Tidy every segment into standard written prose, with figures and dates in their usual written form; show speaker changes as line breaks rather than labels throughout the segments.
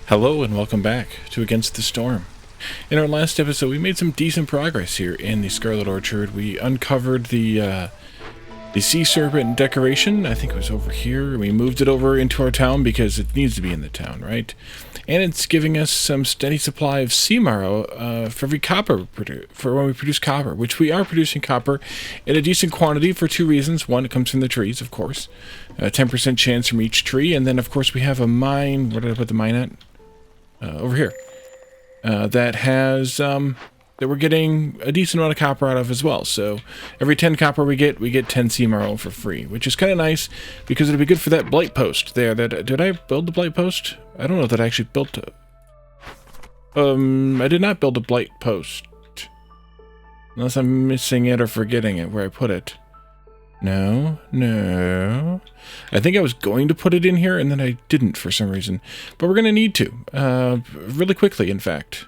Hello and welcome back to Against the Storm. In our last episode, we made some decent progress here in the Scarlet Orchard. We uncovered the sea serpent decoration. I think it was over here. We moved it over into our town because it needs to be in the town, right? And it's giving us some steady supply of sea marrow for every copper for when we produce copper, which we are producing copper in a decent quantity for two reasons. One, it comes from the trees, of course. 10% chance from each tree, and then of course we have a mine. Where did I put the mine at? Over here, that has, that we're getting a decent amount of copper out of as well. So every 10 copper we get 10 sea marrow for free, which is kind of nice because it'll be good for that blight post there. Did I build the blight post? I don't know that I actually built it. I did not build a blight post. Unless I'm missing it or forgetting it where I put it. No. I think I was going to put it in here, and then I didn't for some reason. But we're going to need to. Really quickly, in fact.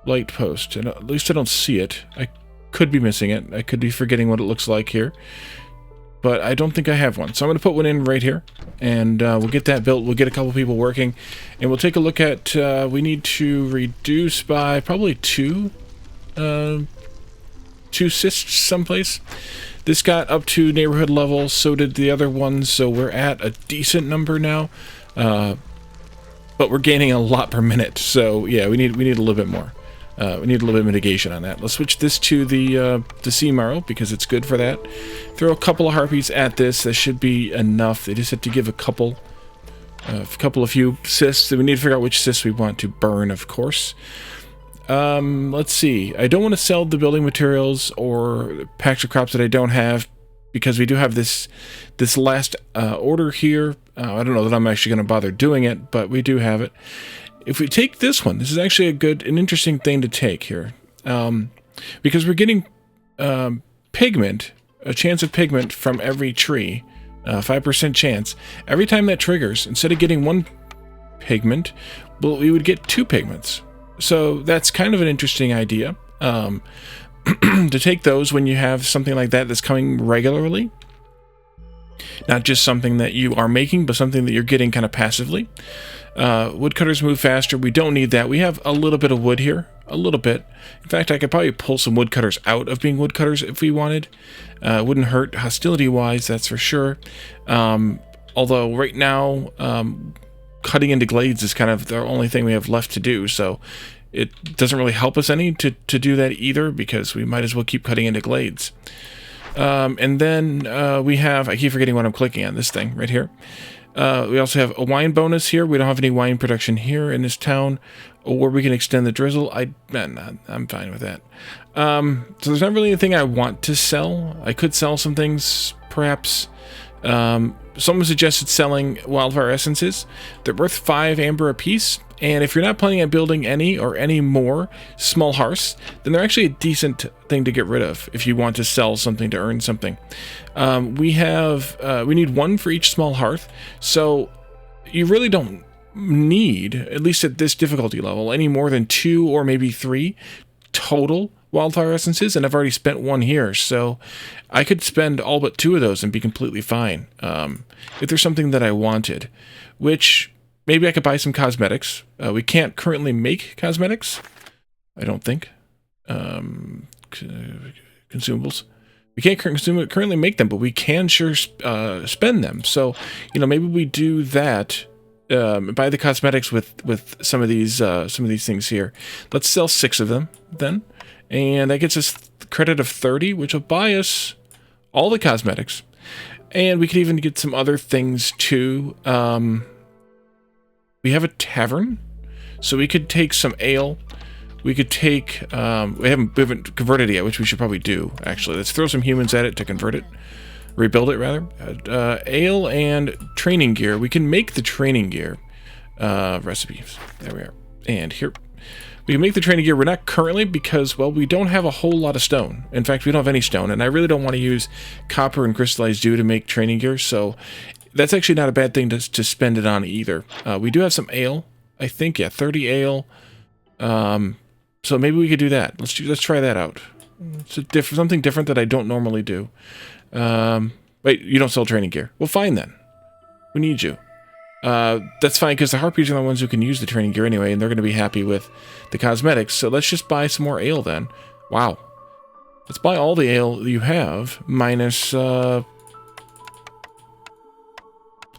Light post. And at least I don't see it. I could be missing it. I could be forgetting what it looks like here. But I don't think I have one. So I'm going to put one in right here. And we'll get that built. We'll get a couple people working. And we'll take a look at... we need to reduce by probably two cysts someplace. This got up to neighborhood level, so did the other ones, so we're at a decent number now. But we're gaining a lot per minute, so yeah, we need a little bit more. We need a little bit of mitigation on that. Let's switch this to the sea marrow, because it's good for that. Throw a couple of harpies at this. That should be enough. They just have to give a few cysts. We need to figure out which cysts we want to burn, of course. Let's see. I don't want to sell the building materials or packs of crops that I don't have, because we do have this last order here. I don't know that I'm actually going to bother doing it, but we do have it. If we take this one, this is actually an interesting thing to take here, because we're getting pigment, a chance of pigment from every tree, 5% chance. Every time that triggers, instead of getting one pigment, well, we would get two pigments. So that's kind of an interesting idea, to take those when you have something like that that's coming regularly. Not just something that you are making, but something that you're getting kind of passively. Woodcutters move faster. We don't need that. We have a little bit of wood here. A little bit. In fact, I could probably pull some woodcutters out of being woodcutters if we wanted. Wouldn't hurt hostility-wise, that's for sure. Although right now... cutting into glades is kind of the only thing we have left to do, so it doesn't really help us any to do that either, because we might as well keep cutting into glades. And then we have, I keep forgetting what I'm clicking on, this thing right here. We also have a wine bonus here. We don't have any wine production here in this town, or we can extend the drizzle. I'm fine with that. So there's not really anything I want to sell. I could sell some things, perhaps. Someone suggested selling wildfire essences. They're worth 5 amber apiece, and if you're not planning on building any or any more small hearths, then they're actually a decent thing to get rid of if you want to sell something to earn something. We need one for each small hearth, so you really don't need, at least at this difficulty level, any more than 2 or maybe 3 total wildfire essences, and I've already spent one here, so I could spend all but 2 of those and be completely fine, if there's something that I wanted, which maybe I could buy some cosmetics. We can't currently make cosmetics, I don't think. Consumables. We can't currently make them, but we can sure spend them, so maybe we do that. Buy the cosmetics with some of these things here. Let's sell 6 of them then. And that gets us credit of 30, which will buy us all the cosmetics. And we could even get some other things too. We have a tavern, so we could take some ale. We could take, we haven't converted it yet, which we should probably do, actually. Let's throw some humans at it to convert it. Rebuild it, rather. Ale and training gear. We can make the training gear recipes. There we are. And here. We can make the training gear. We're not currently because, well, we don't have a whole lot of stone. In fact, we don't have any stone, and I really don't want to use copper and crystallized dew to make training gear, so that's actually not a bad thing to spend it on either. We do have some ale, I think, yeah, 30 ale. So maybe we could do that. Let's try that out. It's something different that I don't normally do. Wait, you don't sell training gear. Well, fine then. We need you. That's fine, because the Harpies are the ones who can use the training gear anyway, and they're going to be happy with the cosmetics. So let's just buy some more ale then. Wow. Let's buy all the ale you have, minus that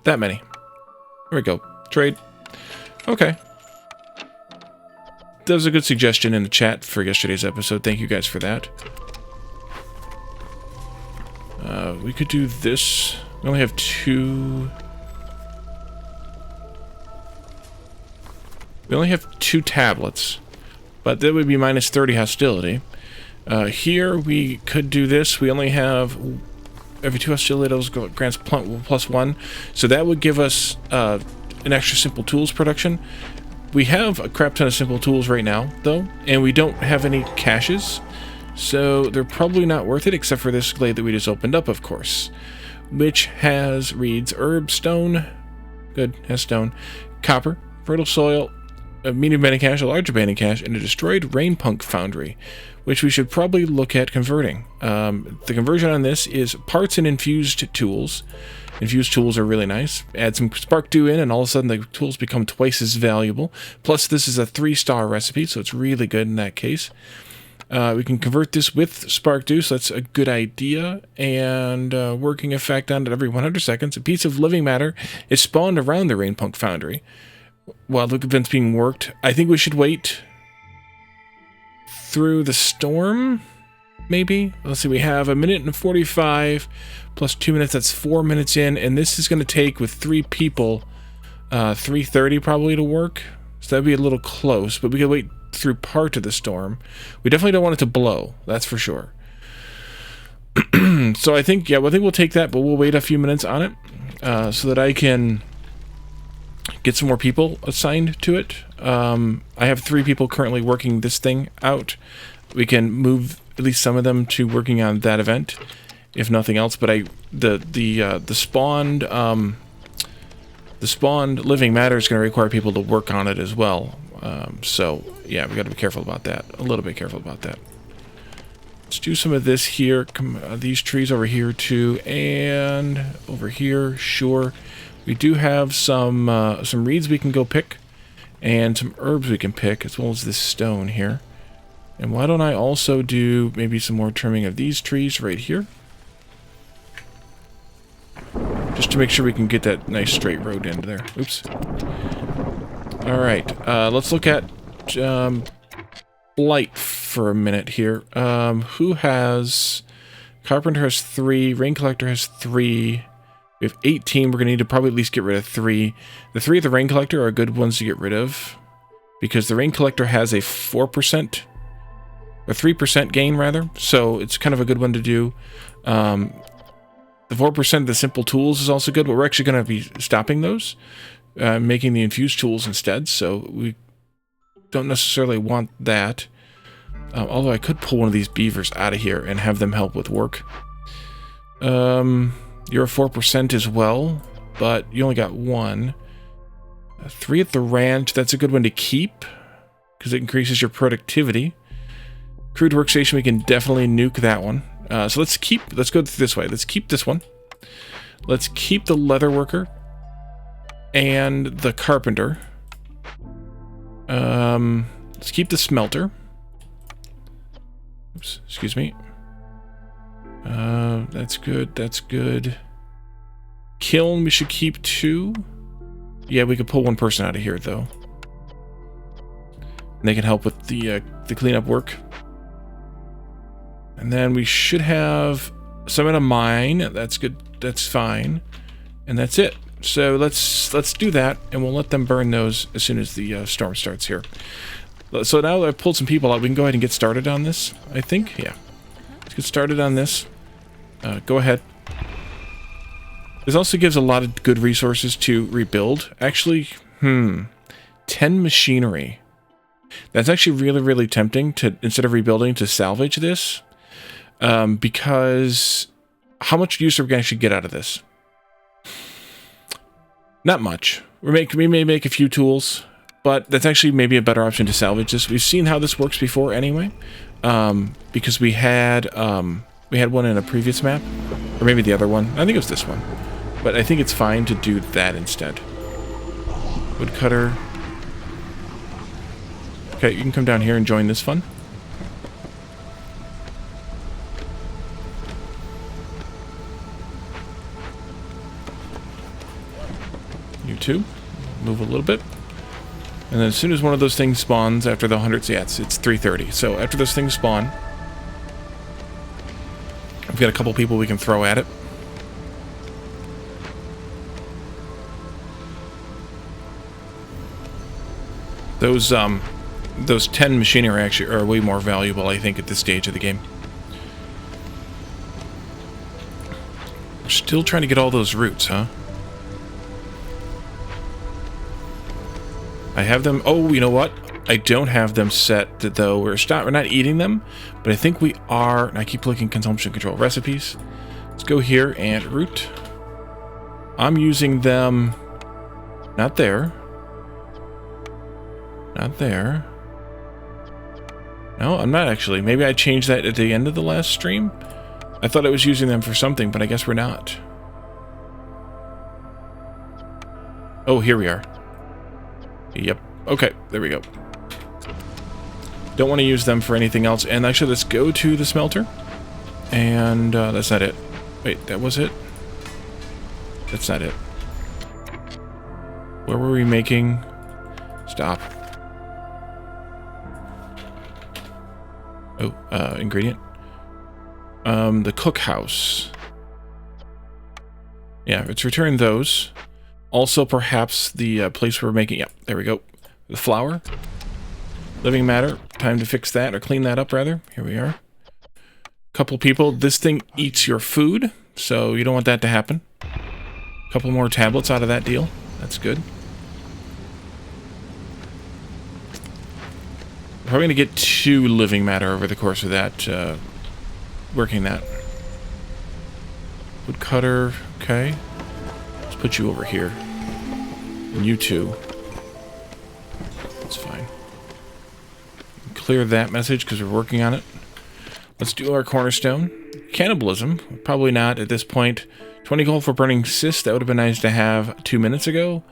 many. There we go. Trade. Okay. That was a good suggestion in the chat for yesterday's episode. Thank you guys for that. We could do this. We only have 2... We only have 2 tablets, but that would be minus 30 hostility. Here we could do this. We only have every 2 hostility levels grants +1, so that would give us an extra simple tools production. We have a crap ton of simple tools right now, though, and we don't have any caches, so they're probably not worth it, except for this glade that we just opened up, of course, which reads herb, stone, good, has stone, copper, fertile soil, a medium abandoned cache, a large abandoned cache, and a destroyed rain punk foundry, which we should probably look at converting. The conversion on this is parts and infused tools. Infused tools are really nice. Add some spark dew in, and all of a sudden the tools become twice as valuable. Plus, this is a 3-star recipe, so it's really good in that case. We can convert this with spark dew, so that's a good idea. And working effect on it every 100 seconds. A piece of living matter is spawned around the rain punk foundry while the event's being worked. I think we should wait through the storm, maybe? Let's see, we have 1 minute and 45 plus 2 minutes, that's 4 minutes in, and this is going to take, with 3 people, 3:30 probably to work, so that'd be a little close, but we could wait through part of the storm. We definitely don't want it to blow, that's for sure. So I think, yeah, well, I think we'll take that, but we'll wait a few minutes on it, so that I can get some more people assigned to it. I have 3 people currently working this thing out. We can move at least some of them to working on that event, if nothing else. But the spawned living matter is going to require people to work on it as well. So yeah, we got to be careful about that. A little bit careful about that. Let's do some of this here. These trees over here too, and over here. Sure. We do have some reeds we can go pick, and some herbs we can pick, as well as this stone here. And why don't I also do maybe some more trimming of these trees right here, just to make sure we can get that nice straight road into there. Oops. All right, let's look at blight for a minute here. Who has... Carpenter has 3, Rain Collector has 3. We have 18. We're going to need to probably at least get rid of 3. The 3 of the Rain Collector are good ones to get rid of, because the Rain Collector has a 4%, or 3% gain, rather, so it's kind of a good one to do. The 4% of the simple tools is also good, but we're actually going to be stopping those, making the infused tools instead, so we don't necessarily want that. Although I could pull one of these beavers out of here and have them help with work. You're a 4% as well, but you only got 1. 3 at the ranch, that's a good one to keep, because it increases your productivity. Crude workstation, we can definitely nuke that one. So let's go this way. Let's keep this one. Let's keep the leather worker and the carpenter. Let's keep the smelter. Oops, excuse me. That's good, that's good. Kiln, we should keep 2. Yeah, we could pull 1 person out of here, though. And they can help with the cleanup work. And then we should have some in a mine. That's good, that's fine. And that's it. So let's do that, and we'll let them burn those as soon as the storm starts here. So now that I've pulled some people out, we can go ahead and get started on this, I think. Yeah. Let's get started on this. Go ahead. This also gives a lot of good resources to rebuild. Actually, 10 machinery. That's actually really, really tempting to, instead of rebuilding, to salvage this. Because how much use are we going to actually get out of this? Not much. We may make a few tools, but that's actually maybe a better option to salvage this. We've seen how this works before anyway, because we had one in a previous map, or maybe the other one. I think it was this one, but I think it's fine to do that instead. Woodcutter. Okay, you can come down here and join this fun. You too. Move a little bit. And then as soon as one of those things spawns after the 100s, yeah, it's 3:30. So after those things spawn, we've got a couple people we can throw at it. Those 10 machinery actually are way more valuable, I think, at this stage of the game. We're still trying to get all those roots, huh? I have them... Oh, you know what? I don't have them set, though. We're not eating them, but I think we are... And I keep looking consumption control recipes. Let's go here and root. I'm using them... Not there. Not there. No, I'm not actually. Maybe I changed that at the end of the last stream. I thought I was using them for something, but I guess we're not. Oh, here we are. Yep. Okay, there we go. Don't want to use them for anything else. And actually, let's go to the smelter. And that's not it. Wait, that was it? That's not it. Where were we making... Stop. Oh, ingredient. The cookhouse. Yeah, let's return those. Also, perhaps the place we're making... Yep, there we go. The flour. Living matter. Time to fix that, or clean that up, rather. Here we are. Couple people. This thing eats your food, so you don't want that to happen. Couple more tablets out of that deal. That's good. We're probably going to get 2 living matter over the course of that, working that. Woodcutter, okay. Let's put you over here. And you too. That's fine. Clear that message because we're working on it. Let's do our cornerstone. Cannibalism, probably not at this point. 20 gold for burning cyst, that would have been nice to have 2 minutes ago.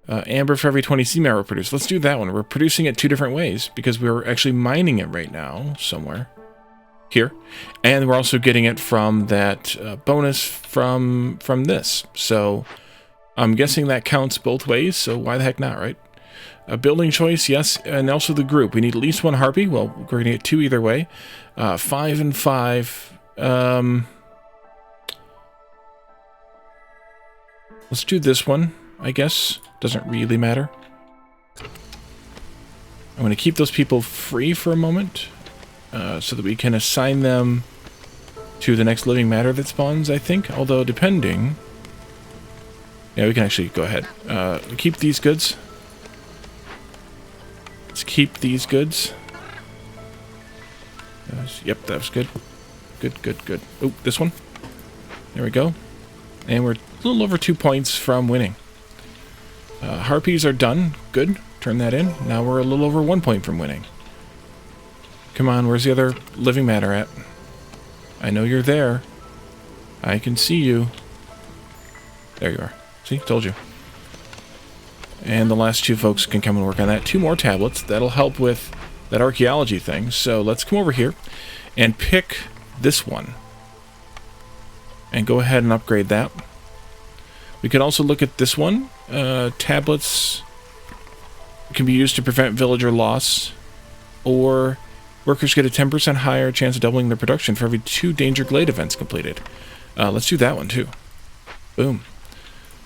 Amber for every 20 sea marrow produced. Let's do that one. We're producing it 2 different ways because we're actually mining it right now somewhere. Here. And we're also getting it from that bonus from this. So I'm guessing that counts both ways, so why the heck not, right? A building choice, yes, and also the group. We need at least 1 harpy. Well, we're going to get 2 either way. 5 and 5. Let's do this one, I guess. Doesn't really matter. I'm going to keep those people free for a moment so that we can assign them to the next living matter that spawns, I think. Although, depending... Yeah, we can actually go ahead. Keep these goods. Let's keep these goods. Yep, that was good. Good, good, good. Oh, this one. There we go. And we're a little over 2 points from winning. Harpies are done. Good. Turn that in. Now we're a little over 1 point from winning. Come on, where's the other living matter at? I know you're there. I can see you. There you are. See? Told you. And the last 2 folks can come and work on that. 2 more tablets. That'll help with that archaeology thing. So let's come over here and pick this one. And go ahead and upgrade that. We can also look at this one. Tablets can be used to prevent villager loss. Or workers get a 10% higher chance of doubling their production for every 2 danger glade events completed. Let's do that one too. Boom.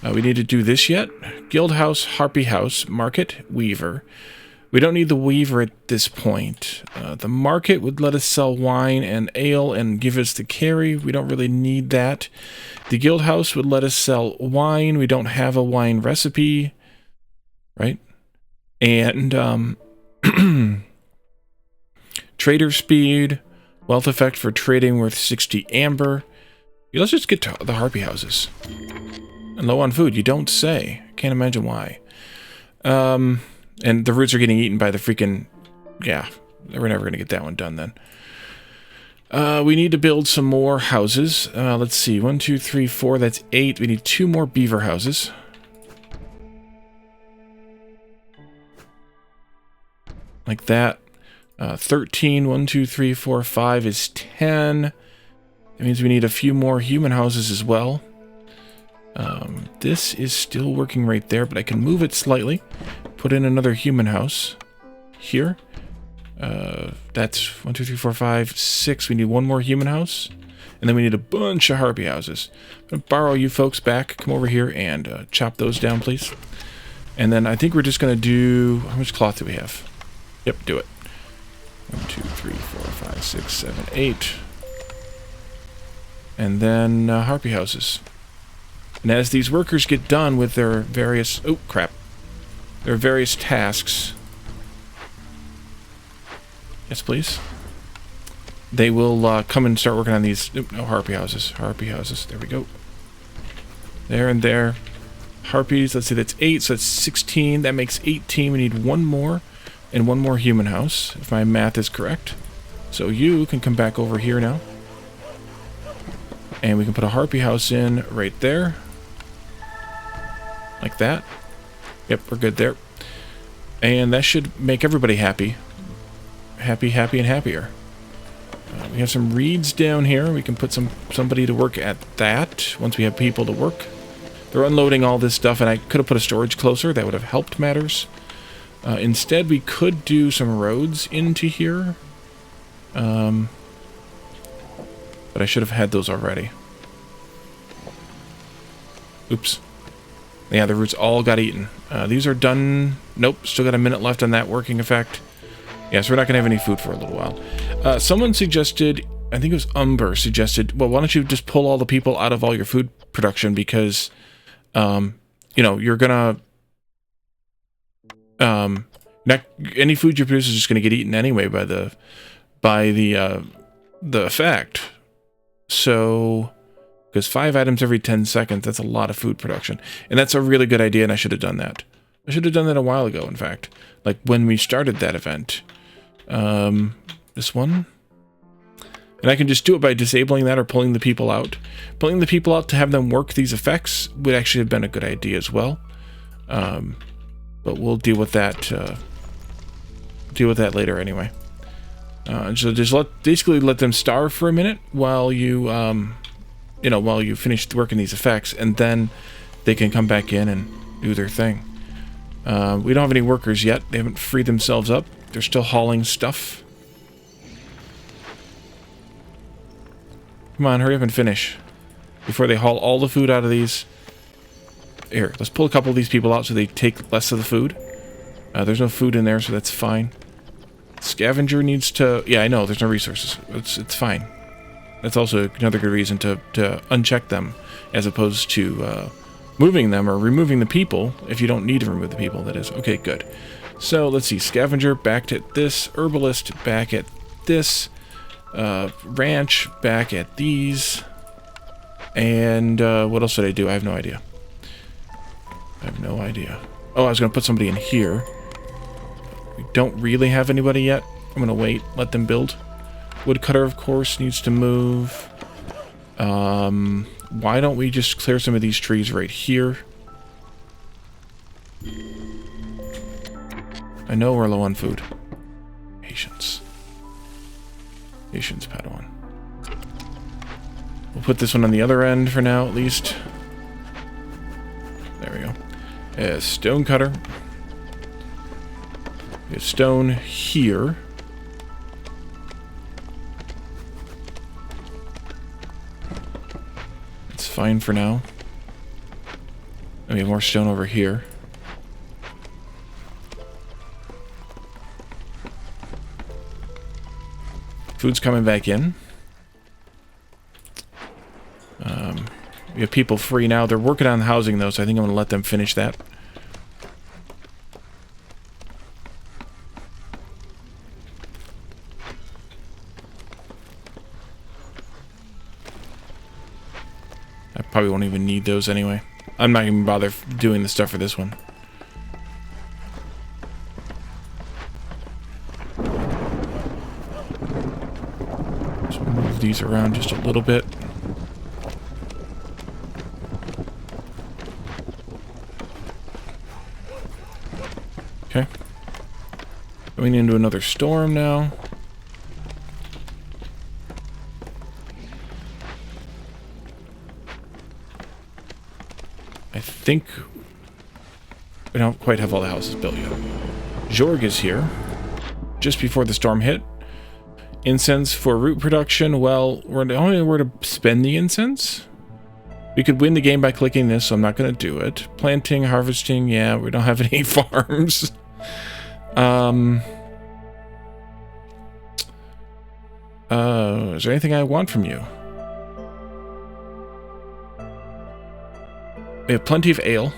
We need to do this yet. Guild House, Harpy House, Market, Weaver. We don't need the Weaver at this point. The Market would let us sell wine and ale and give us the carry. We don't really need that. The Guild House would let us sell wine. We don't have a wine recipe. Right? And trader speed, wealth effect for trading worth 60 amber. Let's just get to the Harpy Houses. And low on food, you don't say. Can't imagine why. And the roots are getting eaten by the freaking... Yeah, we're never going to get that one done then. We need to build some more houses. Let's see. 1, 2, 3, 4. That's 8. We need 2 more beaver houses. like that. 13, 1, 2, 3, 4, 5 is 10. That means we need a few more human houses as well. This is still working right there, but I can move it slightly. Put in another human house here. That's 1, 2, 3, 4, 5, 6. We need one more human house. And then we need a bunch of harpy houses. I'm going to borrow you folks back. Come over here and chop those down, please. And then I think we're just going to do... How much cloth do we have? Yep, do it. 1, 2, 3, 4, 5, 6, 7, 8. And then harpy houses. And as these workers get done with their various... Oh, crap. Their various tasks... Yes, please. They will come and start working on these... Nope, no harpy houses. Harpy houses. There we go. There and there. Harpies, let's see, that's 8, so that's 16. That makes 18. We need one more and one more human house, if my math is correct. So you can come back over here now. And we can put a harpy house in right there. Like that. Yep, we're good there. And that should make everybody happy. Happy, happy, and happier. We have some reeds down here. We can put somebody to work at that once we have people to work. They're unloading all this stuff, and I could have put a storage closer. That would have helped matters. Instead, we could do some roads into here. But I should have had those already. Oops. Yeah, the roots all got eaten. These are done. Nope, still got a minute left on that working effect. Yeah, so we're not going to have any food for a little while. Someone suggested, I think it was Umber, suggested, well, why don't you just pull all the people out of all your food production, because, you know, you're going to, any food you produce is just going to get eaten anyway by the effect. So, because 5 items every 10 seconds, that's a lot of food production. And that's a really good idea, and I should have done that. I should have done that a while ago, in fact. Like, when we started that event. This one. And I can just do it by disabling that or pulling the people out. Pulling the people out to have them work these effects would actually have been a good idea as well. But we'll deal with that, later anyway. So just basically let them starve for a minute while you, while you finish working these effects, and then they can come back in and do their thing. We don't have any workers yet. They haven't freed themselves up. They're still hauling stuff. Come on, hurry up and finish before they haul all the food out of these. Here, let's pull a couple of these people out so they take less of the food. There's no food in there, so that's fine. Scavenger needs to... Yeah, I know, there's no resources. It's fine. That's also another good reason to uncheck them, as opposed to moving them or removing the people, if you don't need to remove the people, that is. Okay, good. So, let's see. Scavenger back at this. Herbalist back at this. Ranch back at these. And what else did I do? I have no idea. Oh, I was going to put somebody in here. We don't really have anybody yet. I'm going to wait. Let them build. Woodcutter, of course, needs to move. Why don't we just clear some of these trees right here? I know we're low on food. Patience. Patience, Padawan. We'll put this one on the other end for now, at least. There we go. Stone cutter. We have stone here. It's fine for now. And we have more stone over here. Food's coming back in. We have people free now. They're working on housing, though, so I think I'm going to let them finish that. I probably won't even need those anyway. I'm not even bother doing the stuff for this one. So move these around just a little bit. Okay. Going into another storm now. I think we don't quite have all the houses built yet. Jorg is here. Just before the storm hit. Incense for root production. Well, we're the only way to spend the incense. We could win the game by clicking this, so I'm not going to do it. Planting, harvesting, yeah, we don't have any farms. Is there anything I want from you? We have plenty of ale.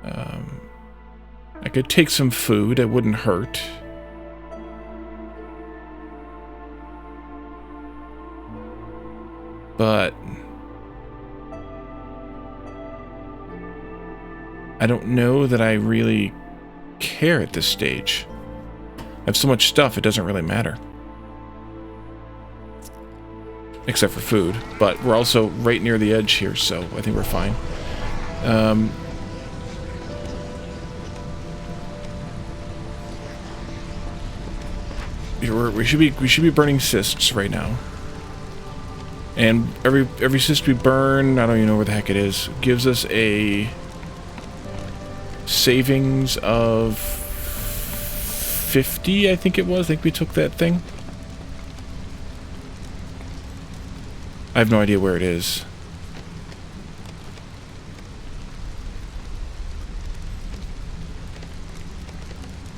I could take some food, it wouldn't hurt. But I don't know that I really care at this stage. I have so much stuff, it doesn't really matter. Except for food, but we're also right near the edge here, so I think we're fine. We should be burning cysts right now. And every cyst we burn, I don't even know where the heck it is, gives us a savings of 50, I think it was. I think we took that thing. I have no idea where it is.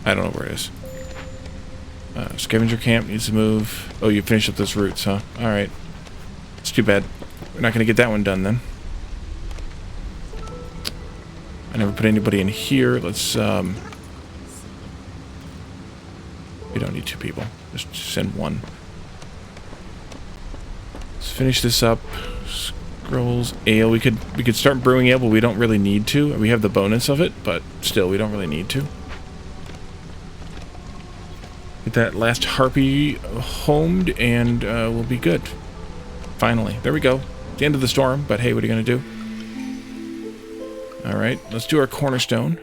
I don't know where it is. Scavenger camp needs to move. Oh, you finished up those routes, huh? Alright. It's too bad. We're not going to get that one done then. I never put anybody in here. Let's, we don't need 2 people. Just send 1. Let's finish this up. Scrolls, ale. We could start brewing ale, but we don't really need to. We have the bonus of it, but still, we don't really need to. Get that last harpy homed, and we'll be good. Finally. There we go. The end of the storm, but hey, what are you going to do? Alright, let's do our cornerstone.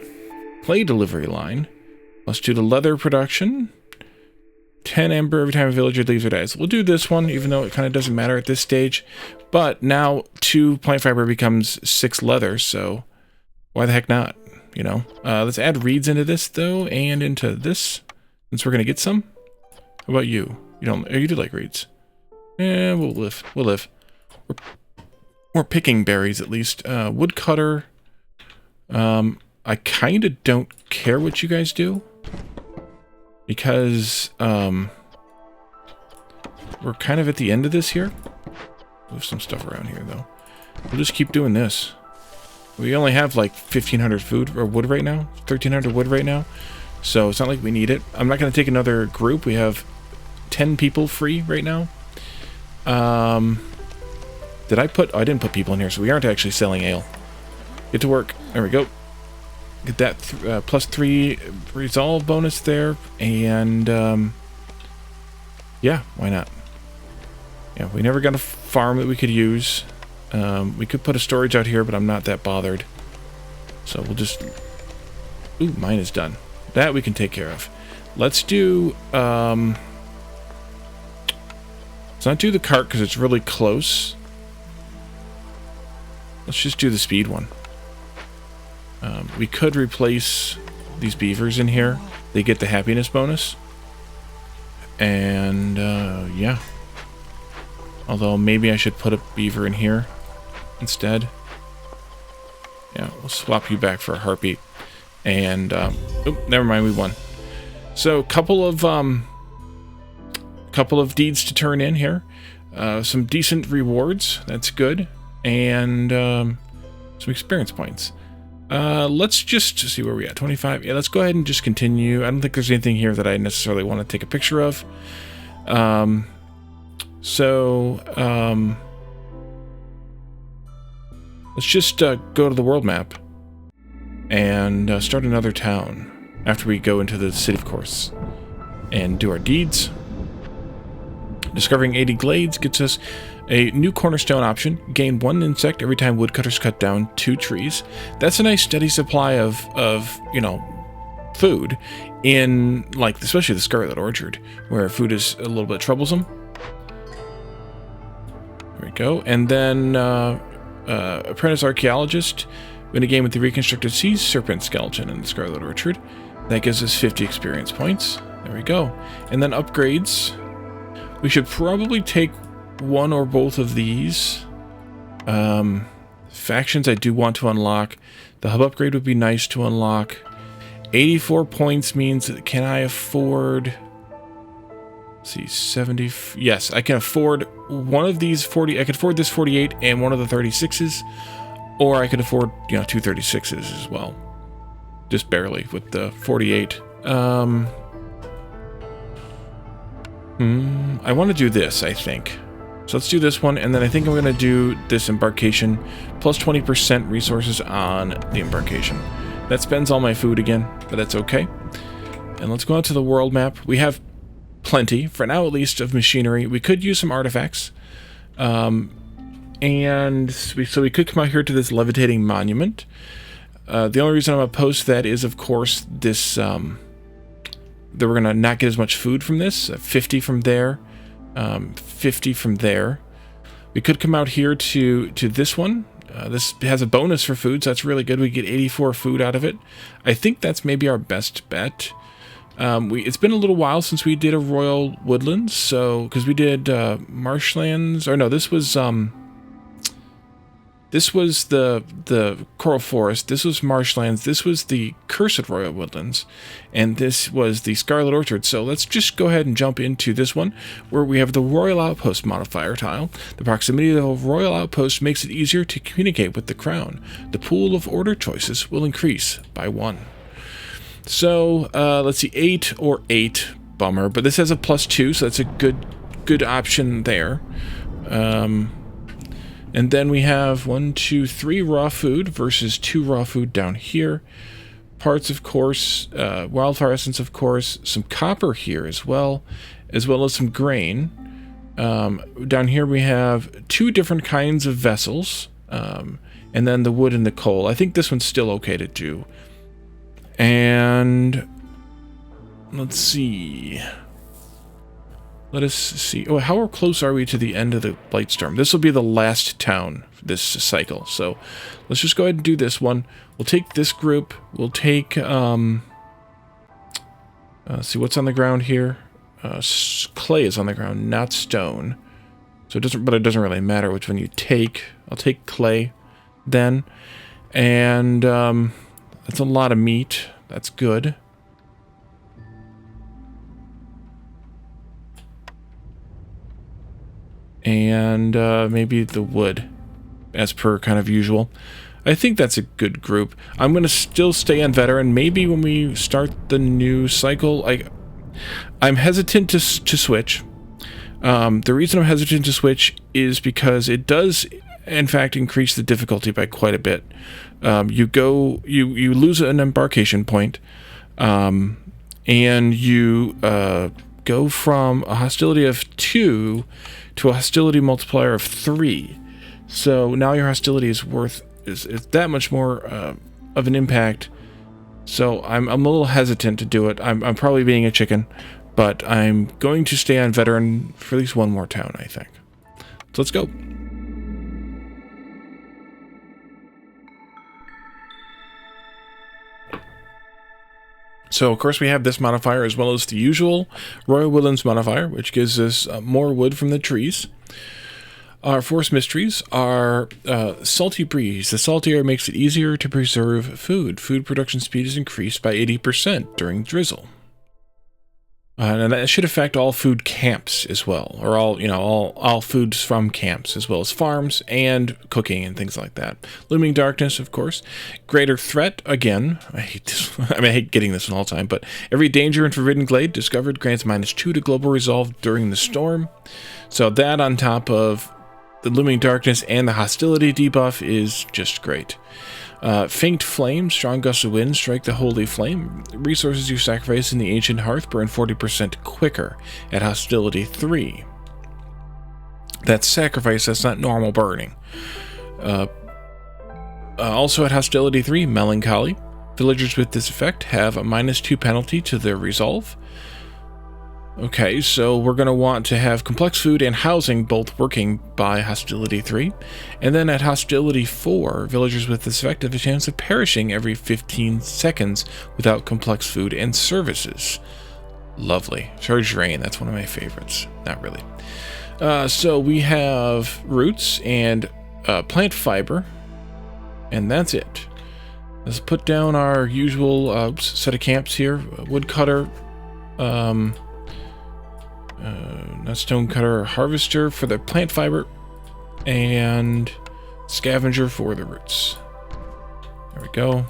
Clay delivery line. Let's do the leather production. 10 ember every time a villager leaves or dies. We'll do this one, even though it kind of doesn't matter at this stage. But now 2 plant fiber becomes 6 leather, so why the heck not? You know? Let's add reeds into this, though, and into this, since we're going to get some. How about you? You don't... Oh, you do like reeds. Eh, we'll live. We'll live. We're picking berries, at least. Woodcutter. I kind of don't care what you guys do. Because, we're kind of at the end of this here. Move some stuff around here, though. We'll just keep doing this. We only have, like, 1,500 food, or wood right now. 1,300 wood right now. So, it's not like we need it. I'm not going to take another group. We have 10 people free right now. Did I put... Oh, I didn't put people in here, so we aren't actually selling ale. Get to work. There we go. Get that +3 resolve bonus there, and yeah, why not? Yeah, we never got a farm that we could use. We could put a storage out here, but I'm not that bothered. So we'll just... Ooh, mine is done. That we can take care of. Let's do... Let's not do the cart because it's really close. Let's just do the speed one. We could replace these beavers in here. They get the happiness bonus. And, yeah. Although, maybe I should put a beaver in here instead. Yeah, we'll swap you back for a harpy. And, oh, never mind, we won. So, couple of deeds to turn in here. Some decent rewards. That's good. And, some experience points. Let's just see where we at. 25. Yeah, let's go ahead and just continue. I don't think there's anything here that I necessarily want to take a picture of. Let's just go to the world map and start another town after we go into the city, of course, and do our deeds. Discovering 80 glades gets us a new cornerstone option. Gain 1 insect every time woodcutters cut down 2 trees. That's a nice steady supply of you know, food in, like, especially the Scarlet Orchard, where food is a little bit troublesome. There we go. And then Apprentice Archaeologist. Win a game with the reconstructed sea serpent skeleton in the Scarlet Orchard. That gives us 50 experience points. There we go. And then upgrades. We should probably take one or both of these. Factions I do want to unlock. The hub upgrade would be nice to unlock. 84 points means that can I afford... Let's see, 70... Yes, I can afford one of these 40... I can afford this 48 and one of the 36s. Or I could afford, you know, two 36s as well. Just barely with the 48. I want to do this, I think. So let's do this one, and then I think I'm going to do this embarkation, plus 20% resources on the embarkation. That spends all my food again, but that's okay. And let's go out to the world map. We have plenty, for now at least, of machinery. We could use some artifacts. So we could come out here to this levitating monument. The only reason I'm opposed to that is, of course, this... that we're going to not get as much food from this. 50 from there. 50 from there. We could come out here to this one. This has a bonus for food, so that's really good. We get 84 food out of it. I think that's maybe our best bet. It's been a little while since we did a Royal Woodlands, so because we did marshlands, or no, this was the Coral Forest, this was marshlands, this was the Cursed Royal Woodlands, and this was the Scarlet Orchard. So let's just go ahead and jump into this one, where we have the Royal Outpost modifier tile. The proximity of the Royal Outpost makes it easier to communicate with the Crown. The pool of order choices will increase by 1. So, let's see, 8 or 8, bummer, but this has a +2, so that's a good option there. And then we have 1, 2, 3 raw food versus 2 raw food down here. Parts, of course, wildfire essence, of course, some copper here as well as some grain. Down here we have 2 different kinds of vessels, and then the wood and the coal. I think this one's still okay to do. And let's see. Let us see. Oh, how close are we to the end of the Blightstorm? This will be the last town this cycle. So let's just go ahead and do this one. We'll take this group. We'll take, see what's on the ground here. Clay is on the ground, not stone. So it doesn't really matter which one you take. I'll take clay then. And that's a lot of meat. That's good. And maybe the wood, as per kind of usual. I think that's a good group. I'm going to still stay on veteran. Maybe when we start the new cycle, I'm hesitant to switch. The reason I'm hesitant to switch is because it does, in fact, increase the difficulty by quite a bit. You lose an embarkation point, and you go from a hostility of 2 to a hostility multiplier of 3. So now your hostility is that much more of an impact. So I'm a little hesitant to do it. I'm probably being a chicken, but I'm going to stay on veteran for at least one more town, I think. So let's go. So, of course, we have this modifier as well as the usual Royal Woodlands modifier, which gives us more wood from the trees. Our forest mysteries are salty breeze. The salty air makes it easier to preserve food. Food production speed is increased by 80% during drizzle. And that should affect all food camps as well, or all foods from camps, as well as farms and cooking and things like that. Looming darkness, of course. Greater threat, again. I hate this. I hate getting this one all the time, but every danger in Forbidden Glade discovered grants -2 to global resolve during the storm. So that on top of the looming darkness and the hostility debuff is just great. Faint flame, strong gusts of wind strike the holy flame. Resources you sacrifice in the ancient hearth burn 40% quicker at hostility 3. That's sacrifice, that's not normal burning. Also at hostility 3, melancholy. Villagers with this effect have a -2 penalty to their resolve. Okay, so we're going to want to have complex food and housing both working by hostility 3. And then at hostility 4, villagers with this effect have a chance of perishing every 15 seconds without complex food and services. Lovely. Charged rain, that's one of my favorites. Not really. So we have roots and plant fiber, and that's it. Let's put down our usual set of camps here. Woodcutter, not stonecutter, harvester for the plant fiber, and scavenger for the roots. There we go.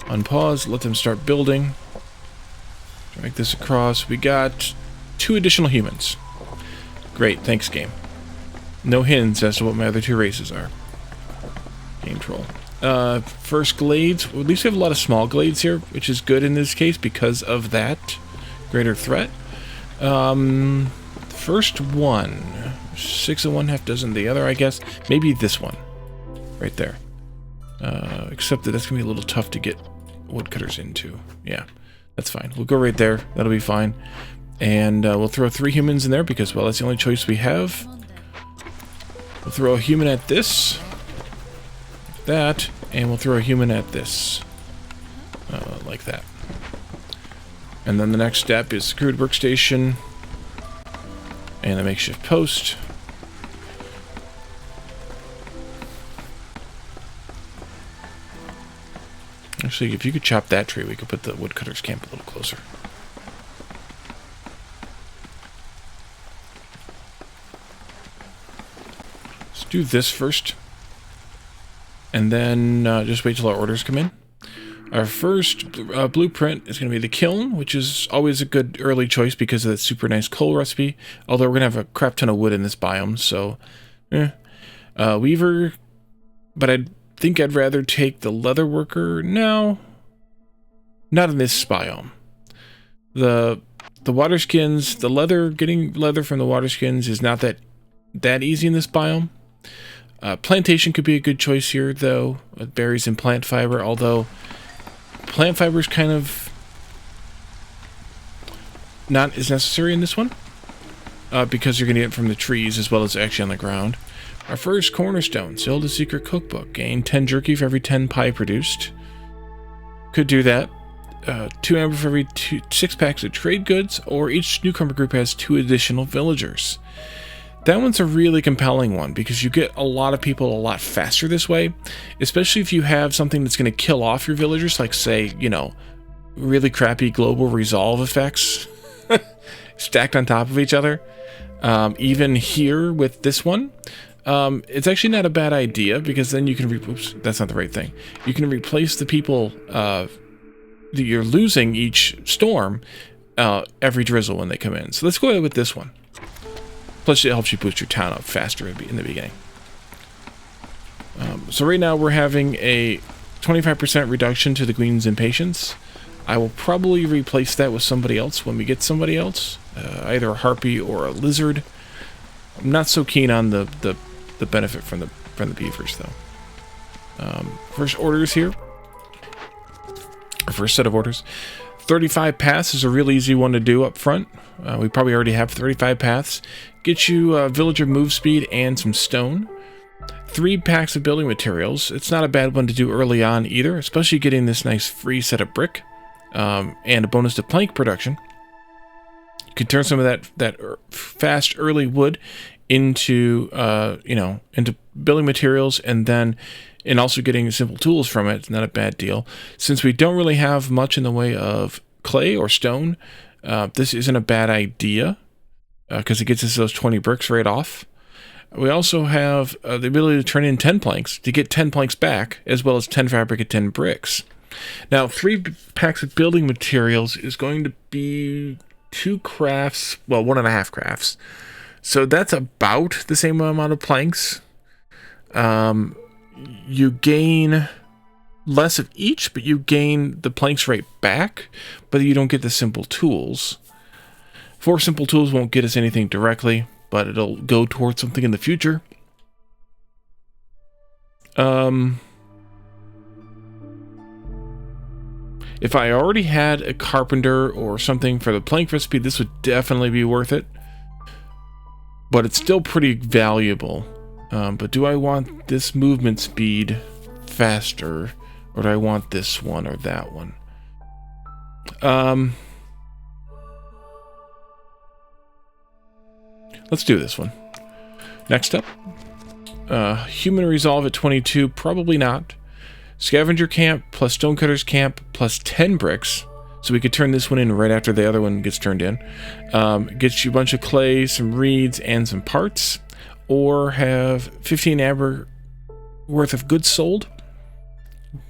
Unpause, let them start building. Drag this across. We got 2 additional humans. Great, thanks game. No hints as to what my other 2 races are. Game troll. First glades. Well, at least we have a lot of small glades here, which is good in this case because of that greater threat. First one. 6 of one, half dozen the other, I guess. Maybe this one. Right there. Except that that's going to be a little tough to get woodcutters into. Yeah, that's fine. We'll go right there. That'll be fine. And we'll throw 3 humans in there because, well, that's the only choice we have. We'll throw a human at this. That. And we'll throw a human at this. Like that. And then the next step is the crude workstation and a makeshift post. Actually, if you could chop that tree, we could put the woodcutter's camp a little closer. Let's do this first. And then just wait till our orders come in. Our first blueprint is going to be the kiln, which is always a good early choice because of that super nice coal recipe. Although we're going to have a crap ton of wood in this biome, so... Weaver, but I think I'd rather take the leather worker. No. Not in this biome. The water skins, the leather, getting leather from the water skins is not that easy in this biome. Plantation could be a good choice here, though. Berries and plant fiber, although... Plant fiber is kind of not as necessary in this one because you're going to get it from the trees as well as actually on the ground. Our first cornerstone, Zelda Secret Cookbook. Gain 10 jerky for every 10 pie produced. Could do that. 2 amber for every 6 packs of trade goods, or each newcomer group has 2 additional villagers. That one's a really compelling one because you get a lot of people a lot faster this way, especially if you have something that's going to kill off your villagers, like, say, you know, really crappy global resolve effects stacked on top of each other. Even here with this one, it's actually not a bad idea because then you can... Oops, that's not the right thing. You can replace the people that you're losing each storm every drizzle when they come in. So let's go ahead with this one. Plus, it helps you boost your town up faster in the beginning. So right now, we're having a 25% reduction to the Queen's Impatience. I will probably replace that with somebody else when we get somebody else. Either a Harpy or a Lizard. I'm not so keen on the benefit from the beavers, though. First orders here. Our first set of orders. 35 paths is a real easy one to do up front. We probably already have 35 paths. Get you villager move speed and some stone. 3 packs of building materials. It's not a bad one to do early on either, especially getting this nice free set of brick and a bonus to plank production. You can turn some of that fast early wood into into building materials, and also getting simple tools from it. It's not a bad deal. Since we don't really have much in the way of clay or stone, this isn't a bad idea because it gets us those 20 bricks right off. We also have the ability to turn in 10 planks to get 10 planks back, as well as 10 fabric and 10 bricks. Now, 3 packs of building materials is going to be 2 crafts, well, 1.5 crafts. So that's about the same amount of planks. You gain less of each, but you gain the planks right back, but you don't get the simple tools. 4 simple tools won't get us anything directly, but it'll go towards something in the future. If I already had a carpenter or something for the plank recipe, this would definitely be worth it. But it's still pretty valuable. But do I want this movement speed faster, or do I want this one or that one? Let's do this one. Next up, human resolve at 22, probably not. Scavenger camp plus stonecutter's camp plus 10 bricks, so we could turn this one in right after the other one gets turned in. Gets you a bunch of clay, some reeds, and some parts. Or have 15 amber worth of goods sold.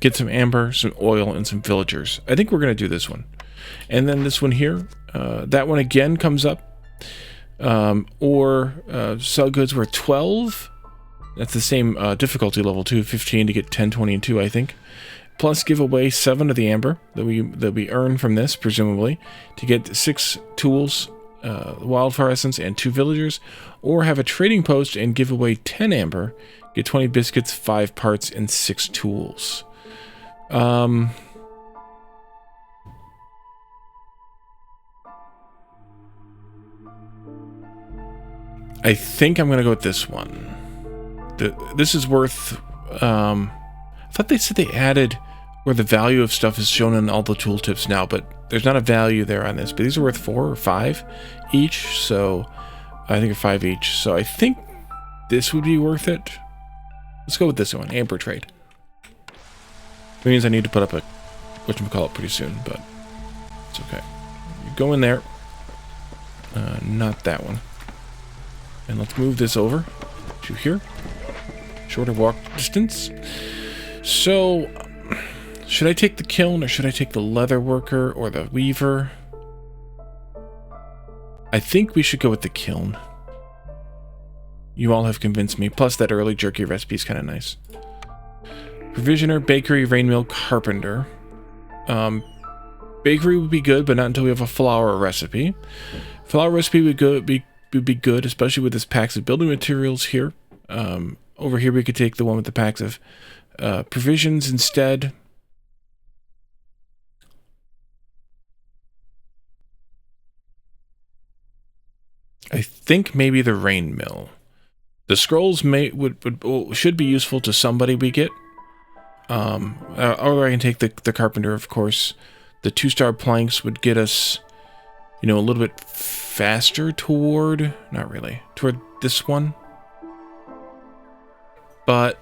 Get some amber, some oil, and some villagers. I think we're going to do this one. And then this one here, that one again comes up. Sell goods worth 12. That's the same difficulty level too, 15 to get 10, 20, and 2, I think. Plus give away 7 of the amber that we earn from this, presumably, to get 6 tools, wildfire essence, and 2 villagers. Or have a trading post and give away 10 amber, get 20 biscuits, 5 parts, and 6 tools. I think I'm going to go with this one. This is worth... I thought they said they added where the value of stuff is shown in all the tooltips now, but there's not a value there on this. But these are worth 4 or 5 each, so I think 5 each. So I think this would be worth it. Let's go with this one, amber trade. It means I need to put up a whatchamacallit pretty soon, but it's okay. You go in there. Not that one. And let's move this over to here. Shorter walk distance. So, should I take the kiln or should I take the leather worker or the weaver? I think we should go with the kiln. You all have convinced me. Plus that early jerky recipe is kind of nice. Provisioner, bakery, rain mill, carpenter. Bakery would be good, but not until we have a flour recipe. Flour recipe would be good, especially with this packs of building materials here. Over here we could take the one with the packs of provisions instead. I think maybe the rain mill. The scrolls should be useful to somebody we get. Or I can take the carpenter, of course. The 2-star planks would get us, a little bit faster toward... Not really. Toward this one. But...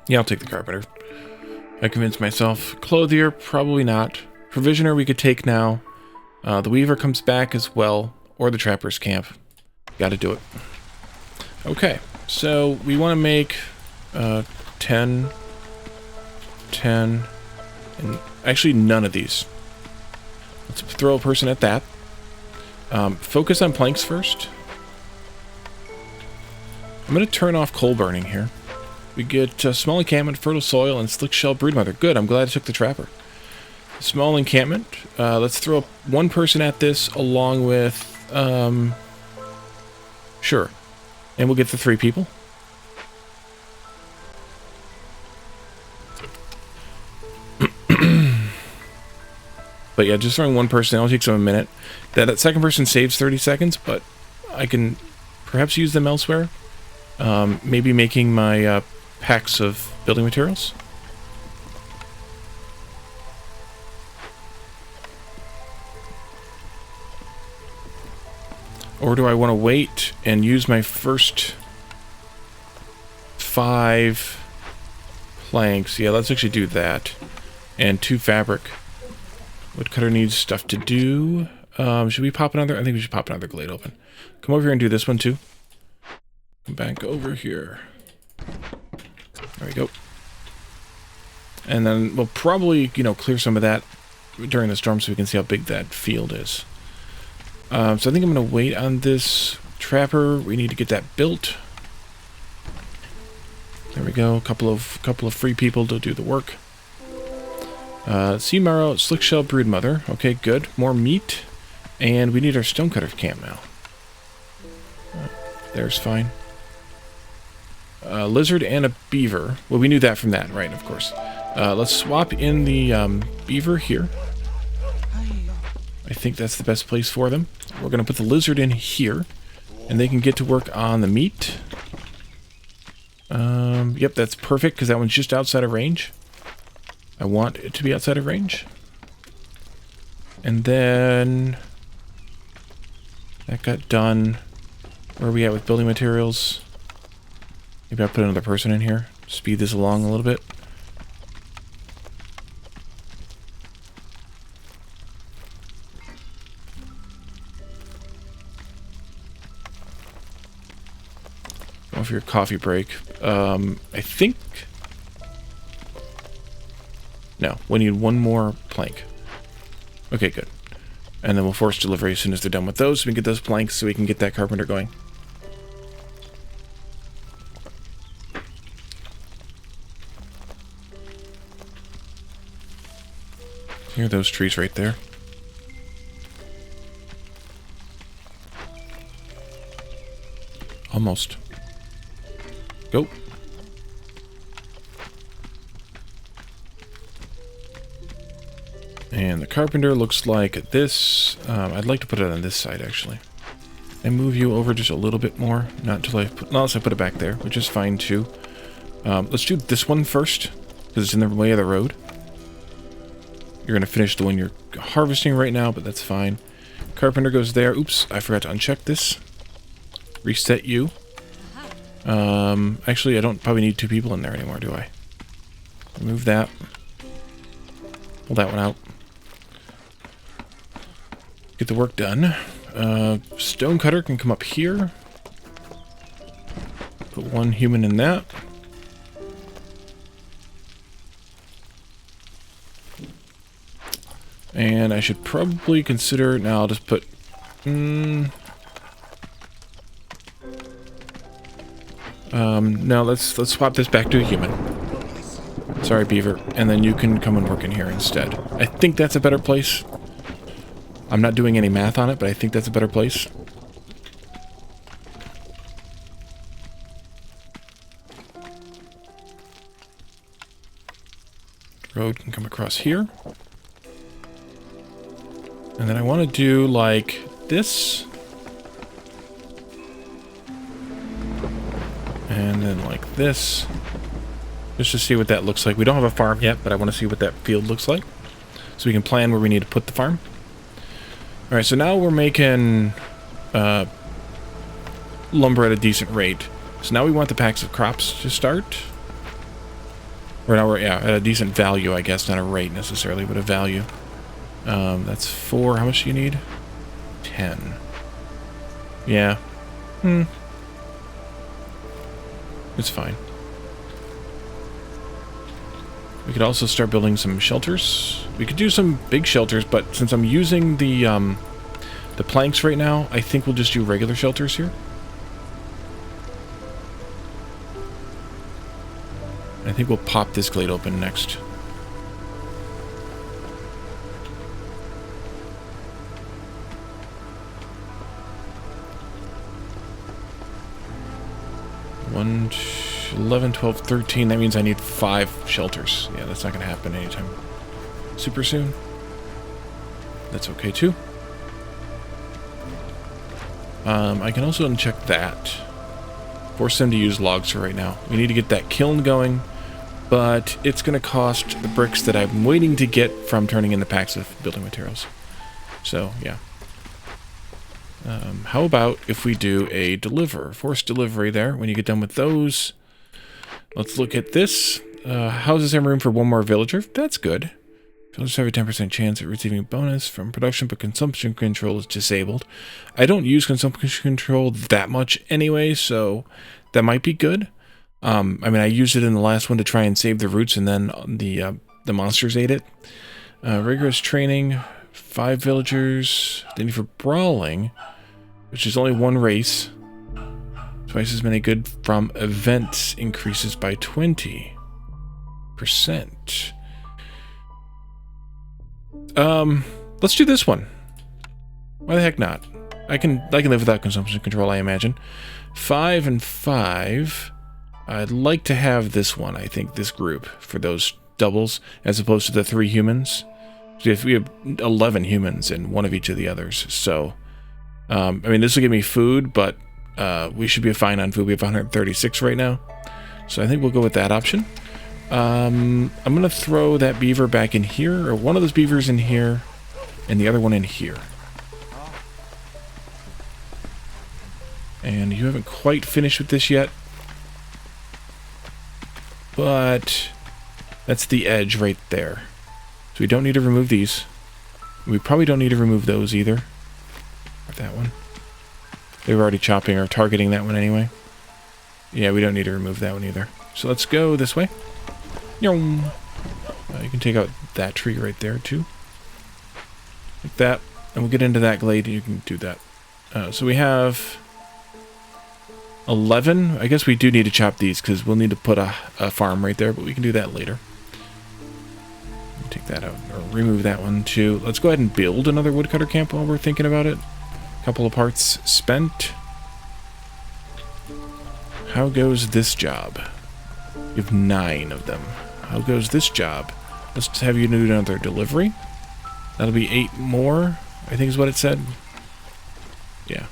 Yeah, I'll take the carpenter. I convinced myself. Clothier, probably not. Provisioner we could take now. The weaver comes back as well. Or the trapper's camp. Gotta do it. Okay, so we want to make 10, and actually none of these. Let's throw a person at that. Focus on planks first. I'm going to turn off coal burning here. We get small encampment, fertile soil, and slick shell broodmother. Good, I'm glad I took the trapper. Small encampment. Let's throw one person at this along with... Sure. And we'll get the 3 people. But yeah, just throwing one person, it'll take them a minute. That second person saves 30 seconds, but I can perhaps use them elsewhere. Maybe making my packs of building materials. Or do I want to wait and use my first 5 planks? Yeah, let's actually do that. And 2 fabric. Woodcutter needs stuff to do. Should we pop another? I think we should pop another glade open. Come over here and do this one too. Come back over here. There we go. And then we'll probably, clear some of that during the storm so we can see how big that field is. So I think I'm going to wait on this trapper. We need to get that built. There we go. A couple of free people to do the work. Sea marrow, slick shell broodmother. Okay, good. More meat. And we need our stonecutter camp now. There's fine. A lizard and a beaver. Well, we knew that from that, right, of course. Let's swap in the beaver here. I think that's the best place for them. We're going to put the lizard in here, and they can get to work on the meat. Yep, that's perfect, because that one's just outside of range. I want it to be outside of range. And then... that got done. Where are we at with building materials? Maybe I'll put another person in here. Speed this along a little bit. Go for your coffee break. I think... no, we need one more plank. Okay, good. And then we'll force delivery as soon as they're done with those, so we can get those planks so we can get that carpenter going. Here are those trees right there. Almost. Go. And the carpenter looks like this. I'd like to put it on this side, actually. And move you over just a little bit more. Not until unless I put it back there, which is fine, too. Let's do this one first, because it's in the way of the road. You're going to finish the one you're harvesting right now, but that's fine. Carpenter goes there. Oops, I forgot to uncheck this. Reset you. Actually, I don't probably need 2 people in there anymore, do I? Remove that. Pull that one out. Get the work done. Stonecutter can come up here. Put 1 human in that. And I should probably consider... now I'll just put... no, let's swap this back to a human. Sorry, beaver. And then you can come and work in here instead. I think that's a better place. I'm not doing any math on it, but I think that's a better place. Road can come across here. And then I want to do like this. And then like this. Just to see what that looks like. We don't have a farm yet, but I want to see what that field looks like. So we can plan where we need to put the farm. Alright, so now we're making lumber at a decent rate. So now we want the packs of crops to start. Or now we're, yeah, at a decent value, I guess. Not a rate necessarily, but a value. That's 4. How much do you need? 10. Yeah. It's fine. We could also start building some shelters. We could do some big shelters, but since I'm using the planks right now, I think we'll just do regular shelters here. I think we'll pop this glade open next. One, 11, 12, 13. That means I need 5 shelters. Yeah, that's not going to happen anytime super soon. That's okay too. I can also uncheck that. Force them to use logs for right now. We need to get that kiln going, but it's going to cost the bricks that I'm waiting to get from turning in the packs of building materials. So, yeah. How about if we do a forced delivery there when you get done with those? Let's look at this. Houses have room for 1 more villager. That's good. Villagers have a 10% chance of receiving a bonus from production, but consumption control is disabled. I don't use consumption control that much anyway, so that might be good. I mean, I used it in the last one to try and save the roots, and then the monsters ate it. Rigorous training, 5 villagers. They need for brawling, which is only 1 race. Twice as many good from events increases by 20%. Let's do this one. Why the heck not? I can live without consumption control, I imagine. 5 and 5. I'd like to have this one, I think, this group, for those doubles, as opposed to the 3 humans. If we have 11 humans and 1 of each of the others, so... I mean, this will give me food, but we should be fine on food. We have 136 right now, so I think we'll go with that option. I'm going to throw that beaver back in here, or one of those beavers in here, and the other one in here. And you haven't quite finished with this yet, but that's the edge right there. So we don't need to remove these. We probably don't need to remove those either. Or that one. They were already chopping or targeting that one anyway. Yeah, we don't need to remove that one either. So let's go this way. You can take out that tree right there too. Like that. And we'll get into that glade. You can do that. So we have 11. I guess we do need to chop these because we'll need to put a farm right there, but we can do that later. Take that out, or remove that one too. Let's go ahead and build another woodcutter camp while we're thinking about it. A couple of parts spent. How goes this job? You have 9 of them. How goes this job? Let's have you do another delivery. That'll be 8 more, I think is what it said. Yeah.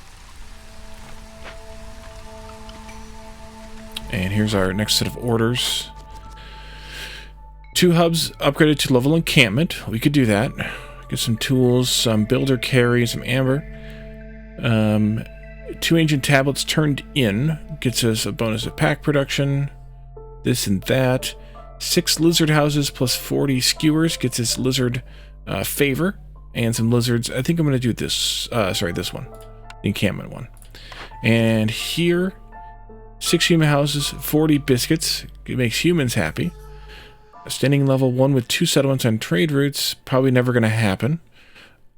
And here's our next set of orders. 2 hubs upgraded to level encampment. We could do that. Get some tools, some builder carry, some amber. 2 ancient tablets turned in. Gets us a bonus of pack production. This and that. 6 lizard houses plus 40 skewers. Gets us lizard favor. And some lizards. I think I'm going to do this. This one. The encampment one. And here, 6 human houses, 40 biscuits. It makes humans happy. Standing level 1 with 2 settlements on trade routes, probably never going to happen.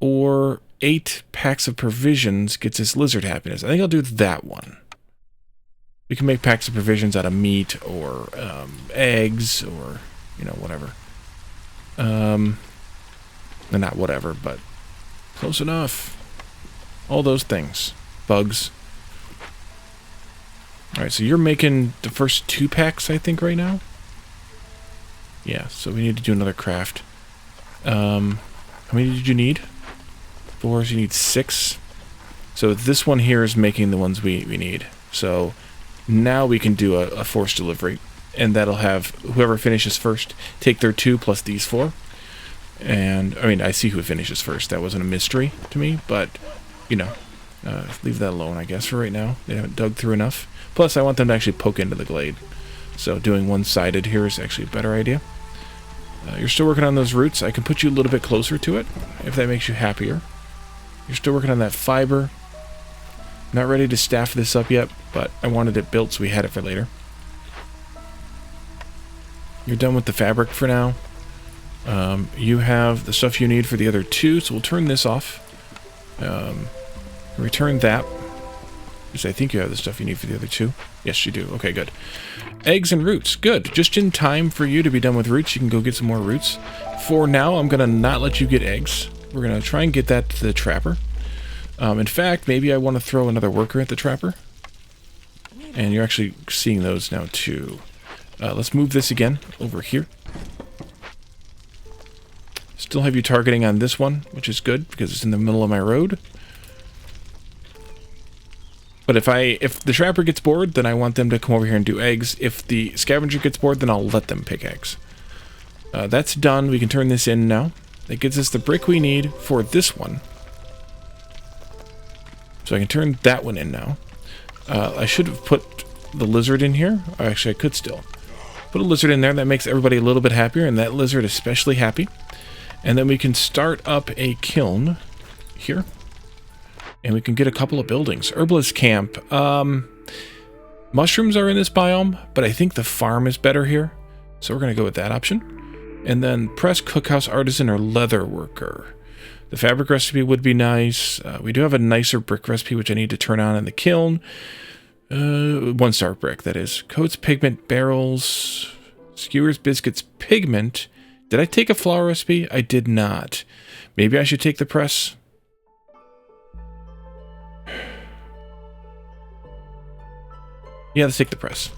Or 8 packs of provisions gets us lizard happiness. I think I'll do that one. We can make packs of provisions out of meat or eggs or, whatever. Not whatever, but close enough. All those things. Bugs. Alright, so you're making the first 2 packs, I think, right now? Yeah, so we need to do another craft. How many did you need? 4, so you need 6. So this one here is making the ones we need. So now we can do a forced delivery. And that'll have whoever finishes first take their 2 plus these 4. And, I mean, I see who finishes first. That wasn't a mystery to me, but, leave that alone, I guess, for right now. They haven't dug through enough. Plus, I want them to actually poke into the glade. So doing one-sided here is actually a better idea. You're still working on those roots. I can put you a little bit closer to it, if that makes you happier. You're still working on that fiber. Not ready to staff this up yet, but I wanted it built so we had it for later. You're done with the fabric for now. You have the stuff you need for the other 2, so we'll turn this off. Return that. Because I think you have the stuff you need for the other 2. Yes, you do. Okay, good. Eggs and roots. Good. Just in time for you to be done with roots. You can go get some more roots. For now, I'm going to not let you get eggs. We're going to try and get that to the trapper. In fact, maybe I want to throw another worker at the trapper. And you're actually seeing those now, too. Let's move this again over here. Still have you targeting on this one, which is good, because it's in the middle of my road. But if the trapper gets bored, then I want them to come over here and do eggs. If the scavenger gets bored, then I'll let them pick eggs. That's done. We can turn this in now. That gives us the brick we need for this one. So I can turn that one in now. I should have put the lizard in here. Actually, I could still. Put a lizard in there. That makes everybody a little bit happier, and that lizard especially happy. And then we can start up a kiln here. And we can get a couple of buildings. Herbalist camp. Mushrooms are in this biome, but I think the farm is better here. So we're going to go with that option. And then press, cookhouse, artisan, or leather worker. The fabric recipe would be nice. We do have a nicer brick recipe, which I need to turn on in the kiln. 1-star brick, that is. Coats, pigment, barrels, skewers, biscuits, pigment. Did I take a flour recipe? I did not. Maybe I should take the press. Yeah, let's take the press.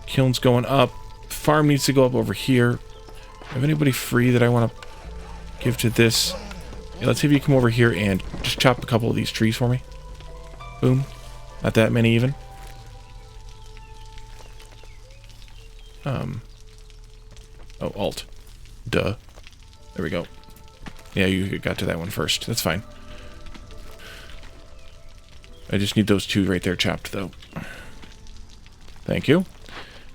Kiln's going up. Farm needs to go up over here. Have anybody free that I want to give to this? Yeah, let's have you come over here and just chop a couple of these trees for me. Boom. Not that many even. Oh, Alt. Duh. There we go. Yeah, you got to that one first. That's fine. I just need those two right there chopped, though. Thank you.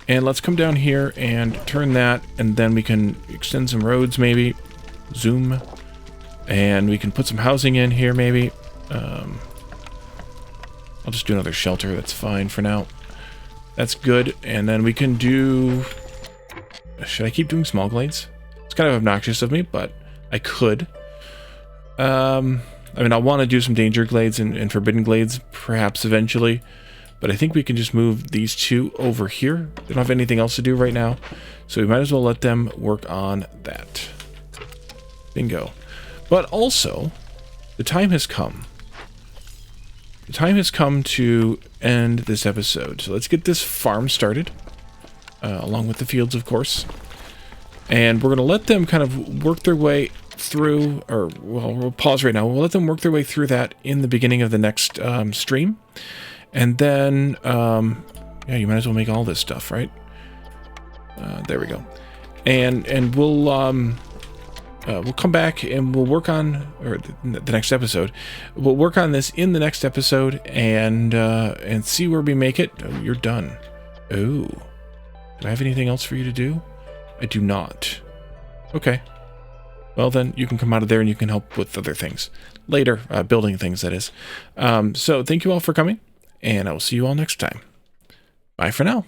And let's come down here and turn that, and then we can extend some roads, maybe. Zoom. And we can put some housing in here, maybe. I'll just do another shelter. That's fine for now. That's good. And then we can do... Should I keep doing small glades? It's kind of obnoxious of me, but I could. I mean, I'll want to do some danger glades and forbidden glades, perhaps eventually. But I think we can just move these two over here. They don't have anything else to do right now, so we might as well let them work on that. Bingo. But also, the time has come. The time has come to end this episode. So let's get this farm started, along with the fields, of course. And we're going to let them kind of work their way through, or, well, we'll pause right now. We'll let them work their way through that in the beginning of the next stream. And then, yeah, you might as well make all this stuff, right? There we go. And we'll come back and we'll work on, or the next episode. We'll work on this in the next episode and see where we make it. Oh, you're done. Oh, do I have anything else for you to do? I do not. Okay. Well, then you can come out of there and you can help with other things later, building things, that is. So thank you all for coming, and I will see you all next time. Bye for now.